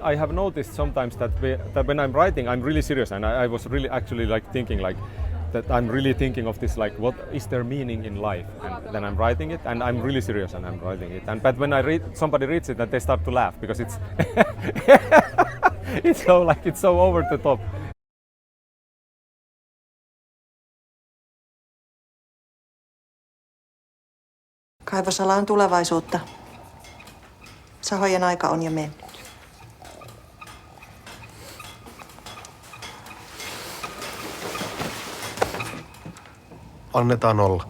I have noticed sometimes that when I'm writing, I'm really serious, and I was really actually like thinking like that I'm really thinking of this, like what is their meaning in life, and then I'm writing it, and I'm really serious and I'm writing it. But when somebody reads it, and they start to laugh because it's it's so over the top. Kaivosala on tulevaisuutta. Sahojen aika on jo mennyt. Annetaan olla.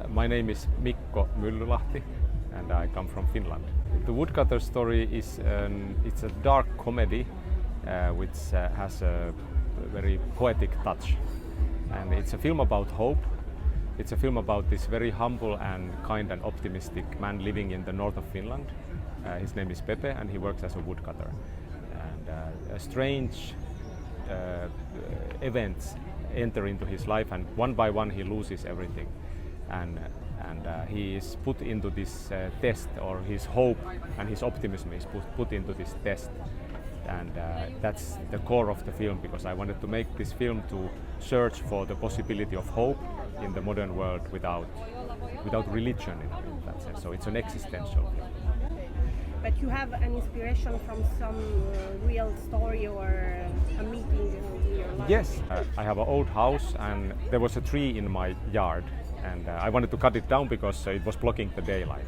My name is Mikko Myllylahti, and I come from Finland. The Woodcutter story is it's a dark comedy which has a very poetic touch, and it's a film about hope. It's a film about this very humble and kind and optimistic man living in the north of Finland. His name is Pepe, and he works as a woodcutter. And strange events enter into his life, and one by one he loses everything. And he is put into this test, or his hope and his optimism is put into this test. And that's the core of the film, because I wanted to make this film to search for the possibility of hope in the modern world without religion in that sense. So it's an existential film. But you have an inspiration from some real story or a meeting in your life? Yes, I have an old house, and there was a tree in my yard, and I wanted to cut it down because it was blocking the daylight.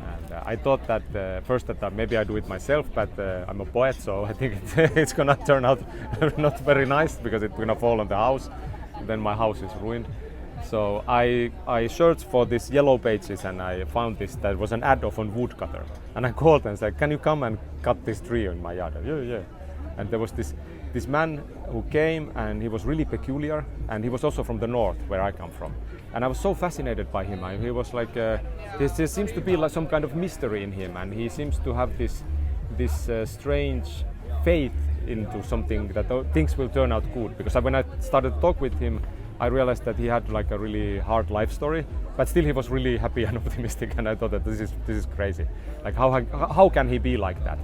And I thought that first that maybe I do it myself, but I'm a poet, so I think it's gonna turn out not very nice because it's gonna fall on the house, and then my house is ruined. So I searched for these yellow pages, and I found this. That was an ad of a woodcutter, and I called and said, "Can you come and cut this tree in my yard?" Yeah. And there was this man who came, and he was really peculiar, and he was also from the north, where I come from. And I was so fascinated by him. He was like, there seems to be like some kind of mystery in him, and he seems to have this strange faith into something that things will turn out good. Because when I started to talk with him, I realized that he had like a really hard life story, but still he was really happy and optimistic. And I thought that this is crazy. Like how can he be like that?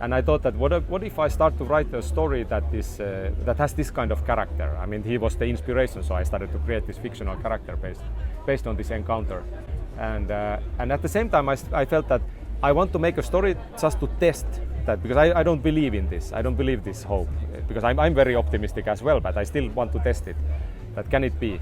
And I thought that what if I start to write a story that has this kind of character? I mean, he was the inspiration, so I started to create this fictional character based on this encounter. And at the same time, I felt that I want to make a story just to test that, because I don't believe in this. I don't believe this hope, because I'm very optimistic as well, but I still want to test it. That can it be?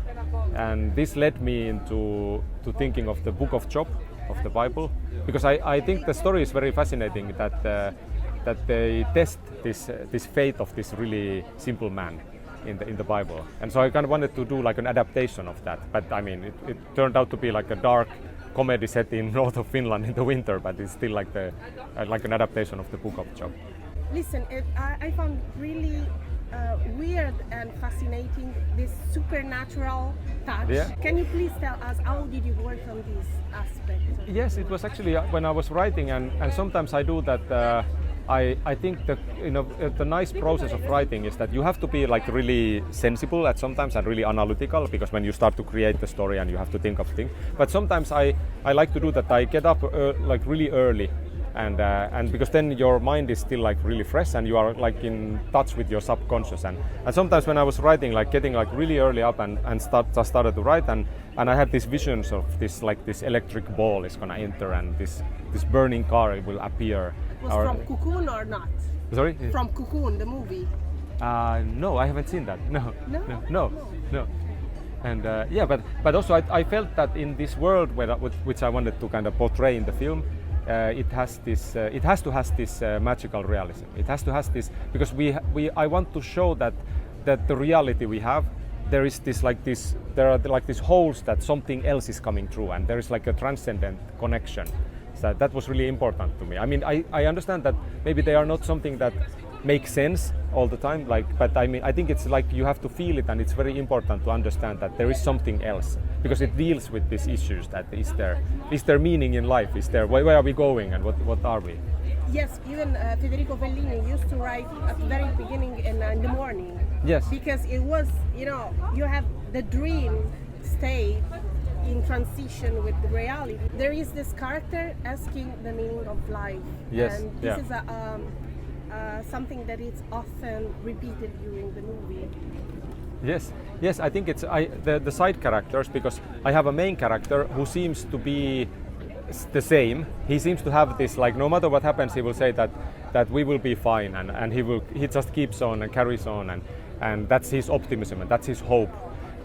And this led me into thinking of the Book of Job of the Bible, because I think the story is very fascinating that they test this faith of this really simple man in the Bible. And so I kind of wanted to do like an adaptation of that. But I mean, it turned out to be like a dark comedy set in north of Finland in the winter, but it's still like an adaptation of the Book of Job. Listen, I found really weird and fascinating this supernatural touch. Yeah. Can you please tell us how did you work on this aspect? Yes, it was actually when I was writing, and sometimes I do that. I think that the nice process of writing is that you have to be like really sensible at sometimes and really analytical, because when you start to create the story and you have to think of things. But sometimes I like to do that. I get up like really early, and because then your mind is still like really fresh and you are like in touch with your subconscious. And sometimes when I was writing, like getting like really early up and started to write, and I had these visions of this electric ball is gonna enter, and this burning car will appear. Was from Cocoon or not? Sorry? From Cocoon, the movie? No, I haven't seen that. No. And but also I felt that in this world which I wanted to kind of portray in the film, it has to have this magical realism. It has to have this, because I want to show that the reality we have, there are like these holes that something else is coming through, and there is like a transcendent connection. So that was really important to me. I mean, I understand that maybe they are not something that makes sense all the time, but I mean, I think it's like you have to feel it, and it's very important to understand that there is something else, because it deals with these issues. That is there meaning in life? Is there, where are we going, and what are we? Yes, even Federico Fellini used to write at the very beginning in the morning. Yes. Because it was, you have the dream state in transition with the reality. There is this character asking the meaning of life. Yes. And this is something that is often repeated during the movie. Yes. I think it's the side characters, because I have a main character who seems to be the same. He seems to have this, like, no matter what happens, he will say that we will be fine, and he just keeps on and carries on, and that's his optimism and that's his hope.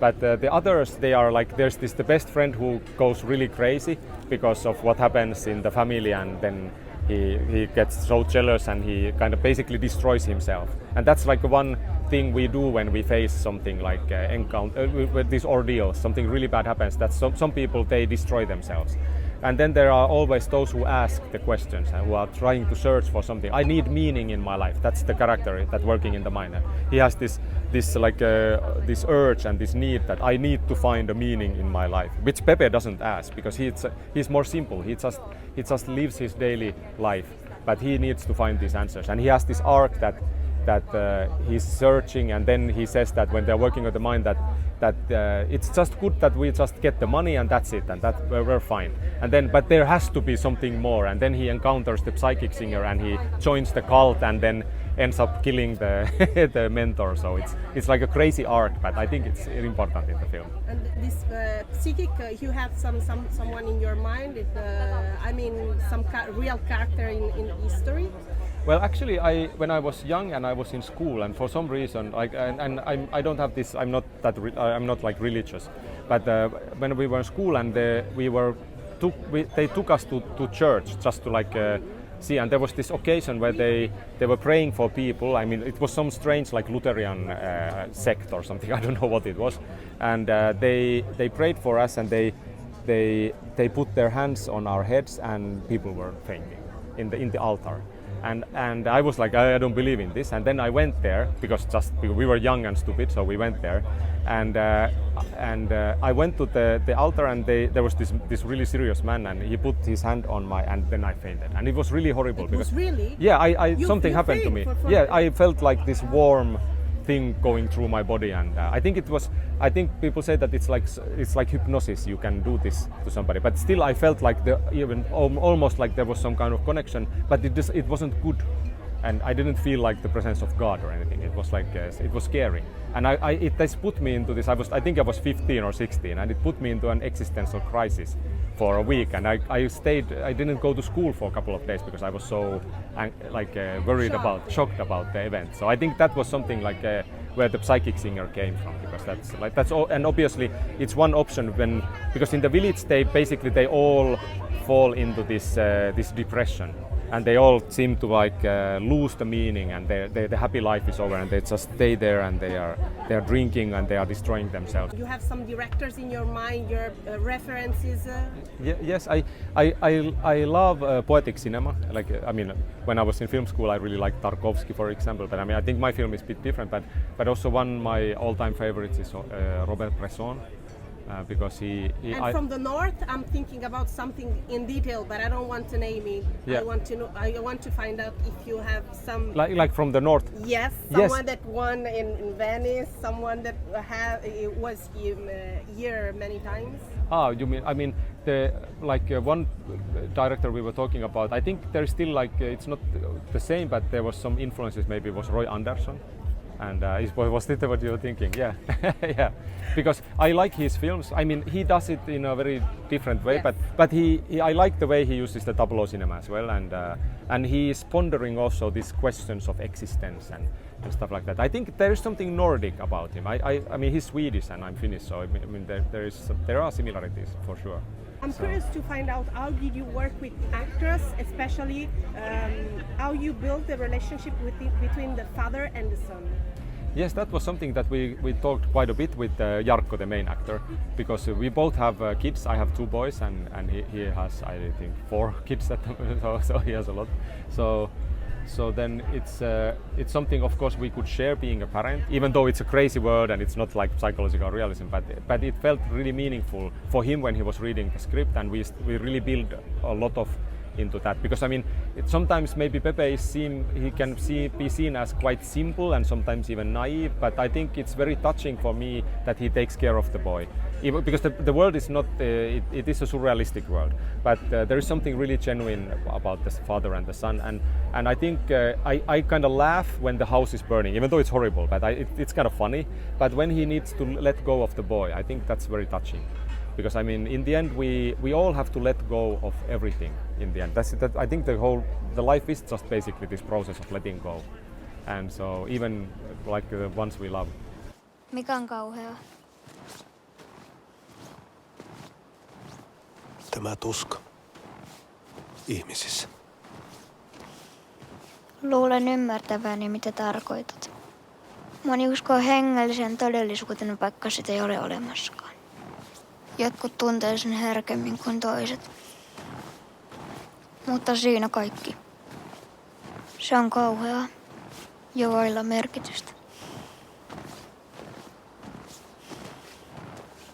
But the others, they are like, there's the best friend who goes really crazy because of what happens in the family, and then he gets so jealous and he kind of basically destroys himself. And that's like one thing we do when we face something like encounter with this ordeal, something really bad happens, that some people, they destroy themselves. And then there are always those who ask the questions and who are trying to search for something. I need meaning in my life. That's the character that's working in the mind. He has this urge and this need that I need to find a meaning in my life, which Pepe doesn't ask, because he's more simple. He just lives his daily life, but he needs to find these answers. And he has this arc that he's searching, and then he says that when they're working on the mind, that it's just good that we just get the money and that's it, and that we're fine. And then, but there has to be something more. And then he encounters the psychic singer, and he joins the cult, and then ends up killing the the mentor. So it's like a crazy arc, but I think it's important in the film. And this psychic, you have someone in your mind. Some real character in history. Well, actually, when I was young and I was in school, and for some reason, I don't have this. I'm not like religious, but when we were in school and they took us to church just to see, and there was this occasion where they were praying for people. I mean, it was some strange like Lutheran sect or something. I don't know what it was, and they prayed for us, and they put their hands on our heads, and people were fainting in the altar. And I was like, I don't believe in this. And then I went there because we were young and stupid, so we went there. And I went to the altar, and there was this really serious man, and he put his hand on and then I fainted. And it was really horrible. Really? Yeah, something happened to me. Yeah, I felt like this warm thing going through my body, and I think people say that it's like hypnosis. You can do this to somebody, but still I felt like almost like there was some kind of connection, but it wasn't good, and I didn't feel like the presence of God or anything. It was like it was scary, and it put me into this. I think I was 15 or 16, and it put me into an existential crisis for a week, and I didn't go to school for a couple of days because I was so shocked about the event. So I think that was something like where the psychic singer came from, because that's all. And obviously it's one option because in the village they all fall into this depression, and they all seem to lose the meaning, and the happy life is over, and they just stay there, and they are drinking, and they are destroying themselves. You have some directors in your mind, your references. Yes, I love poetic cinema. When I was in film school, I really liked Tarkovsky, for example. But I think my film is a bit different. But also one of my all-time favorites is Robert Bresson. Because from the north, I'm thinking about something in detail, but I don't want to name it. Yeah. I want to find out if you have some like from the north. Yes, someone that won in Venice, someone that was here many times. You mean the one director we were talking about? I think there's still it's not the same, but there was some influences. Maybe it was Roy Andersson. And was it what you were thinking? Yeah, yeah. Because I like his films. I mean, he does it in a very different way, yes. but I like the way he uses the tableau cinema as well, and he is pondering also these questions of existence and stuff like that. I think there is something Nordic about him. I mean, he's Swedish and I'm Finnish, so I mean there are similarities for sure. I'm curious to find out, how did you work with actors, especially how you built the relationship between the father and the son? Yes, that was something that we talked quite a bit with Jarkko, the main actor, because we both have kids. I have 2 boys, and he has, I think, 4 kids, so he has a lot. So then it's something, of course, we could share being a parent, even though it's a crazy word and it's not like psychological realism. But it felt really meaningful for him when he was reading the script, and we really built a lot of into that, because I mean sometimes maybe Pepe be seen as quite simple and sometimes even naive, but I think it's very touching for me that he takes care of the boy, even because the world is not it is a surrealistic world, but there is something really genuine about the father and the son, and I think I kind of laugh when the house is burning, even though it's horrible, but it's kind of funny. But when he needs to let go of the boy, I think that's very touching. Because I mean, in the end, we all have to let go of everything. In the end, I think the life is just basically this process of letting go, and so even like the ones we love. Mikä on kauheaa? Tämä tuska ihmisissä. Luulen ymmärtäväni, mitä tarkoitat. Moni uskoo hengellisen todellisuuteen, vaikka sitä ei ole olemassakaan. Jotkut tuntee sen herkemmin kuin toiset. Mutta siinä kaikki. Se on kauheaa ja vailla merkitystä.